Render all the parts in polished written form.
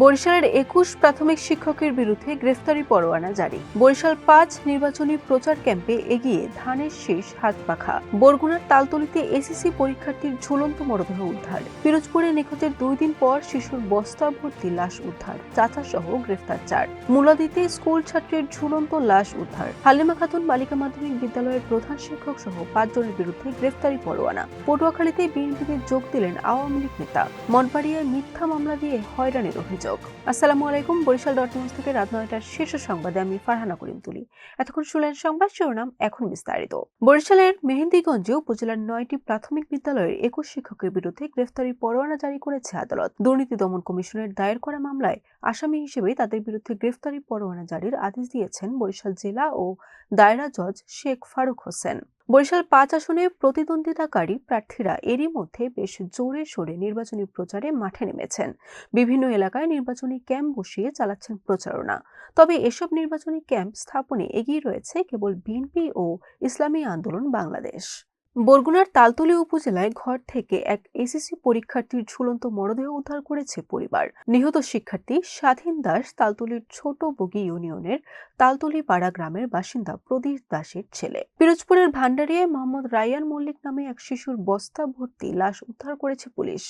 বরিশালের ২১ প্রাথমিক শিক্ষকের বিরুদ্ধে গ্রেফতারি পরোয়ানা জারি। বরিশাল ৫ নির্বাচনী প্রচার ক্যাম্পে এগিয়ে ধানের শীষ হাত পাখা। বরগুনার তালতলীতে এসএসসি পরীক্ষার্থীর ঝুলন্ত মরদেহ উদ্ধার। পিরোজপুরে নিখোঁজের ২ দিন পর শিশুর বস্তা ভর্তি লাশ উদ্ধার, চাচা সহ গ্রেফতার ৪। মুলাদীতে স্কুল ছাত্রের ঝুলন্ত লাশ উদ্ধার। হালিমা খাতুন বালিকা মাধ্যমিক বিদ্যালয়ের প্রধান শিক্ষক সহ ৫ জনের বিরুদ্ধে গ্রেফতারি পরোয়ানা। পটুয়াখালীতে বিএনপিতে যোগ দিলেন আওয়ামী লীগ নেতা। মঠবাড়িয়ায় মিথ্যা মামলা দিয়ে হয়রানির অভিযোগ। আসসালামু আলাইকুম। বরিশাল ডট নিউজ থেকে রাত ৯টার শীর্ষ সংবাদে আমি ফারহানা করিম তুলি। এতক্ষণ শুনলেন সংবাদ শিরোনাম, এখন বিস্তারিত। বরিশালের মেহেন্দিগঞ্জে উপজেলার ৯টি প্রাথমিক বিদ্যালয়ের ২১ শিক্ষকের বিরুদ্ধে গ্রেফতারি পরোয়ানা জারি করেছে আদালত। দুর্নীতি দমন কমিশনের দায়ের করা মামলায় আসামি হিসেবে তাদের বিরুদ্ধে গ্রেফতারি পরোয়ানা জারির আদেশ দিয়েছেন বরিশাল জেলা ও দায়রা জজ শেখ ফারুক হোসেন। বরিশাল ৫ আসনে প্রতিদ্বন্দ্বিতাকারী প্রার্থীরা এরই মধ্যে বেশ জোরে সোরে নির্বাচনী প্রচারে মাঠে নেমেছেন। বিভিন্ন এলাকায় নির্বাচনী ক্যাম্প বসিয়ে চালাচ্ছেন প্রচারণা। তবে এসব নির্বাচনী ক্যাম্প স্থাপনে এগিয়ে রয়েছে কেবল বিএনপি ও ইসলামী আন্দোলন বাংলাদেশ। বরগুনার তালতলী উপজেলায় ঘর থেকে এক এসএসসি পরীক্ষার্থীর ঝুলন্ত মরদেহ উদ্ধার করেছে পরিবার। নিহত শিক্ষার্থী স্বাধীন দাস তালতলীর ছোট বগি ইউনিয়নের তালতলী পাড়া গ্রামের বাসিন্দা প্রদীপ দাসের ছেলে। পিরোজপুরের ভান্ডারিয়ায় মোহাম্মদ রাইয়ান মল্লিক নামে এক শিশুর বস্তা ভর্তি লাশ উদ্ধার করেছে পুলিশ।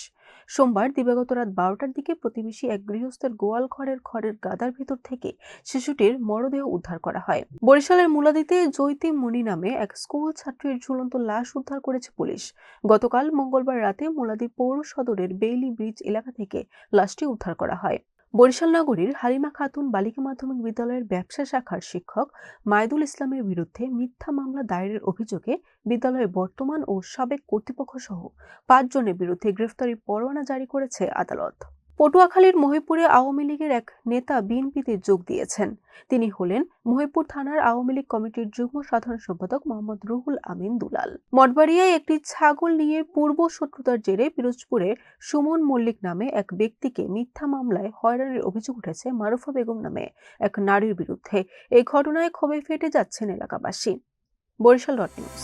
সোমবার দিবাগত রাত ১২টার দিকে প্রতিবেশী এক গৃহস্থের গোয়াল ঘরের গাদার ভেতর থেকে শিশুটির মরদেহ উদ্ধার করা হয়। বরিশালের মুলাদীতে জৈতি মুনি নামে এক স্কুল ছাত্রীর ঝুলন্ত লাশ উদ্ধার করেছে পুলিশ। গতকাল মঙ্গলবার রাতে মুলাদী পৌর সদরের বেইলি ব্রিজ এলাকা থেকে লাশটি উদ্ধার করা হয়। বরিশাল নগরীর হালিমা খাতুন বালিকা মাধ্যমিক বিদ্যালয়ের ব্যবসা শাখার শিক্ষক মাইদুল ইসলামের বিরুদ্ধে মিথ্যা মামলা দায়েরের অভিযোগে বিদ্যালয়ের বর্তমান ও সাবেক কর্তৃপক্ষ সহ ৫ জনের বিরুদ্ধে গ্রেফতারি পরোয়ানা জারি করেছে আদালত। পটুয়াখালীর মহিপুরে আওয়ামী লীগের এক নেতা বিএনপিতে যোগ দিয়েছেন। তিনি হলেন মহিপুর থানার আওয়ামী লীগ কমিটির যুগ্ম সাধারণ সম্পাদক মোহাম্মদ রুহুল আমিন দুলাল। মঠবাড়িয়ায় একটি ছাগল নিয়ে পূর্ব শত্রুতার জেরে পিরোজপুরে সুমন মল্লিক নামে এক ব্যক্তিকে মিথ্যা মামলায় হয়রানির অভিযোগ উঠেছে মারুফা বেগম নামে এক নারীর বিরুদ্ধে। এই ঘটনায় ক্ষোভে ফেটে যাচ্ছেন এলাকাবাসী। Barishal dot news.